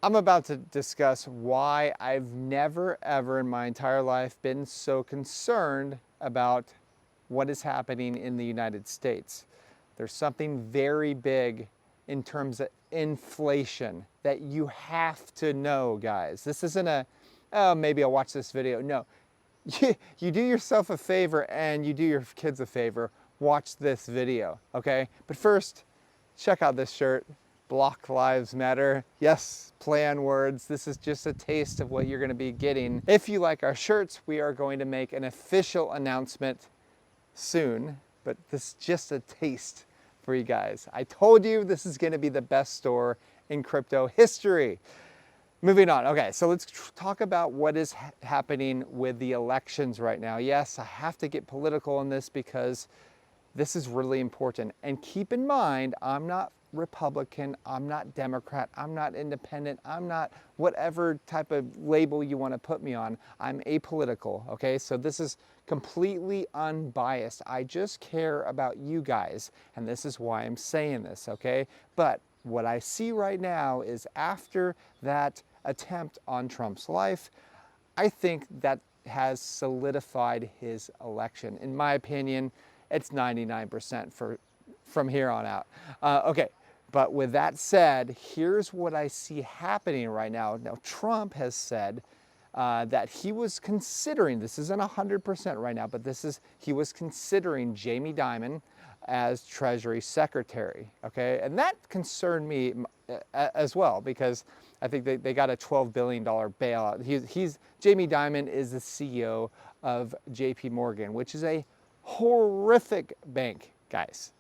I'm about to discuss why I've never ever in my entire life been so concerned about what is happening in the United States. There's something very big in terms of inflation that you have to know, guys. This isn't a, oh, maybe I'll watch this video. No, you do yourself a favor and you do your kids a favor. Watch this video, okay? But first, check out this shirt. Block Lives Matter. Yes, play on words. This is just a taste of what you're going to be getting. If you like our shirts, we are going to make an official announcement soon, but this is just a taste for you guys. I told you this is going to be the best store in crypto history. Moving on. Okay, so let's talk about what is happening with the elections right now. Yes, I have to get political on this because this is really important. And keep in mind, I'm not Republican, I'm not Democrat, I'm not independent, I'm not whatever type of label you want to put me on. I'm apolitical, okay? So this is completely unbiased. I just care about you guys, and this is why I'm saying this, okay? But what I see right now is after that attempt on Trump's life, I think that has solidified his election. In my opinion, it's 99% from here on out. Okay, but with that said, here's what I see happening right now. Now, Trump has said that he was considering, this isn't 100% right now, but he was considering Jamie Dimon as Treasury Secretary, okay? And that concerned me as well because I think they got a $12 billion bailout. Jamie Dimon is the CEO of JP Morgan, which is a horrific bank, guys,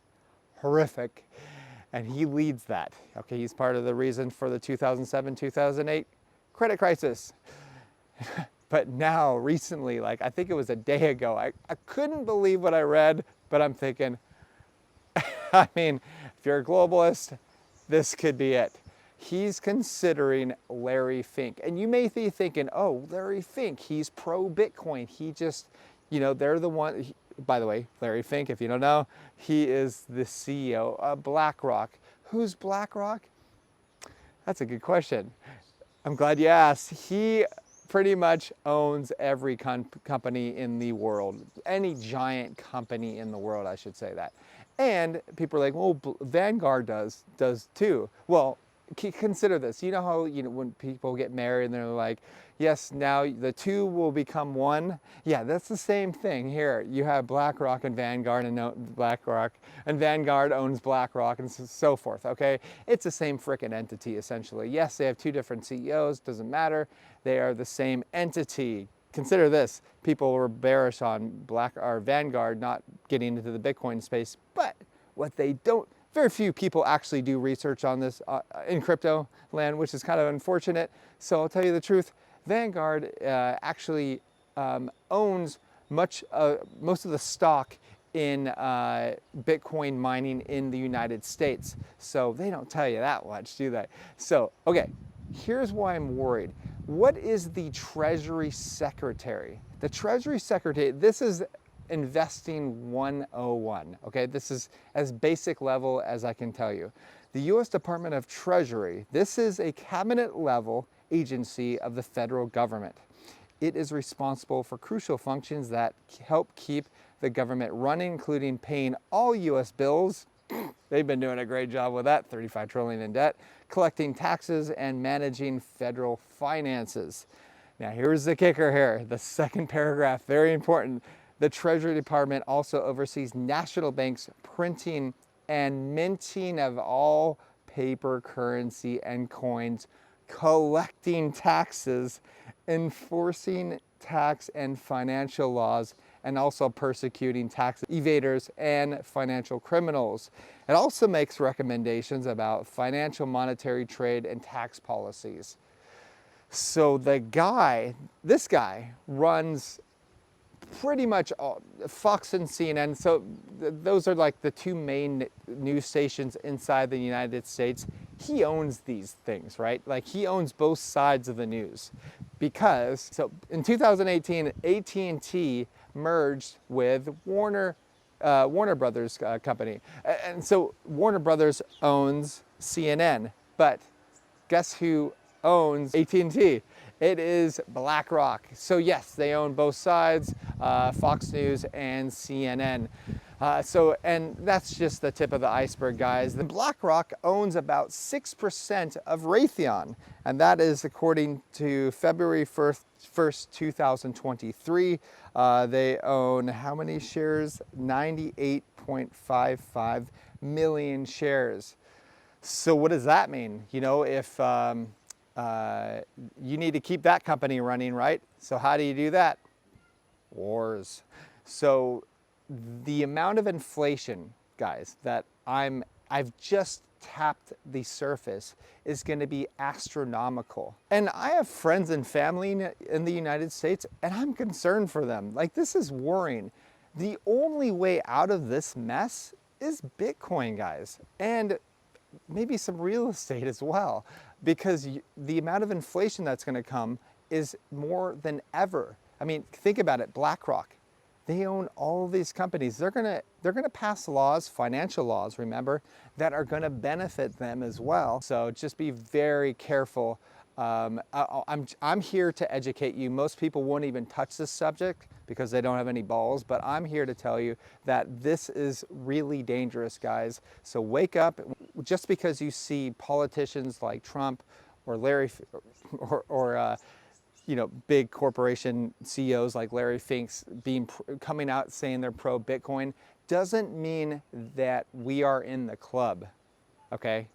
horrific. And he leads that, okay? He's part of the reason for the 2007-2008 credit crisis. But now, recently, like I think it was a day ago, I couldn't believe what I read, but I'm thinking, I mean, if you're a globalist, this could be it. He's considering Larry Fink. And you may be thinking, oh, Larry Fink, he's pro-Bitcoin. He just, they're the one. By the way, Larry Fink, if you don't know, he is the CEO of BlackRock. Who's BlackRock? That's a good question. I'm glad you asked. He pretty much owns every company in the world, any giant company in the world, I should say that. And people are like, well, Vanguard does too. Well, consider this. You know how when people get married and they're like, yes, now the two will become one. Yeah, that's the same thing here. You have BlackRock and Vanguard, and BlackRock and Vanguard owns BlackRock, and so forth. Okay, it's the same frickin' entity essentially. Yes, they have two different CEOs. Doesn't matter. They are the same entity. Consider this. People were bearish on Vanguard not getting into the Bitcoin space, but what they don't, very few people actually do research on this in crypto land, which is kind of unfortunate. So I'll tell you the truth, Vanguard actually owns most of the stock in Bitcoin mining in the United States. So they don't tell you that much, do they? So, okay, here's why I'm worried. What is the Treasury Secretary? The Treasury Secretary, this is investing 101, okay? This is as basic level as I can tell you. The U.S. Department of Treasury, this is a cabinet level agency of the federal government. It is responsible for crucial functions that help keep the government running, including paying all U.S. bills. They've been doing a great job with that, $35 trillion in debt, collecting taxes, and managing federal finances. Now, here's the kicker here, the second paragraph, very important. The Treasury Department also oversees national banks printing and minting of all paper currency and coins, collecting taxes, enforcing tax and financial laws, and also persecuting tax evaders and financial criminals. It also makes recommendations about financial, monetary, trade, and tax policies. So this guy runs pretty much all, Fox and CNN. So those are like the two main news stations inside the United States. He owns these things, right? Like he owns both sides of the news because, so in 2018, AT&T merged with Warner Brothers company. And so Warner Brothers owns CNN, but guess who owns AT&T. It is BlackRock. So yes, they own both sides, Fox News and CNN. And that's just the tip of the iceberg, guys. The BlackRock owns about 6% of Raytheon, and that is according to February 1st, 2023. They own how many shares? 98.55 million shares. So what does that mean? You know, if you need to keep that company running, right? So how do you do that? Wars. So the amount of inflation, guys, that I've just tapped the surface is going to be astronomical. And I have friends and family in the United States, and I'm concerned for them. Like, this is worrying. The only way out of this mess is Bitcoin, guys, and maybe some real estate as well, because the amount of inflation that's going to come is more than ever. I mean, think about it. BlackRock, they own all of these companies. They're gonna pass laws, financial laws, remember, that are gonna benefit them as well. So just be very careful. I'm here to educate you. Most people won't even touch this subject because they don't have any balls, but I'm here to tell you that this is really dangerous, guys. So wake up. Just because you see politicians like Trump or Larry or you know, big corporation CEOs like Larry Fink's coming out saying they're pro Bitcoin doesn't mean that we are in the club, okay?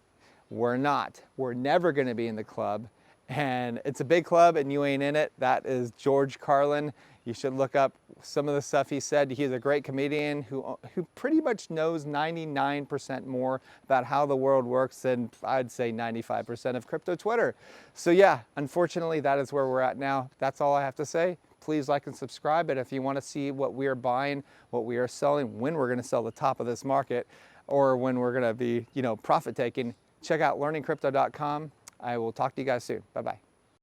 We're not. We're never gonna be in the club. And it's a big club and you ain't in it. That is George Carlin. You should look up some of the stuff he said. He's a great comedian who pretty much knows 99% more about how the world works than I'd say 95% of crypto Twitter. So yeah, unfortunately, that is where we're at now. That's all I have to say. Please like and subscribe. And if you want to see what we are buying, what we are selling, when we're going to sell the top of this market, or when we're going to be, you know, profit taking, check out learningcrypto.com. I will talk to you guys soon. Bye-bye.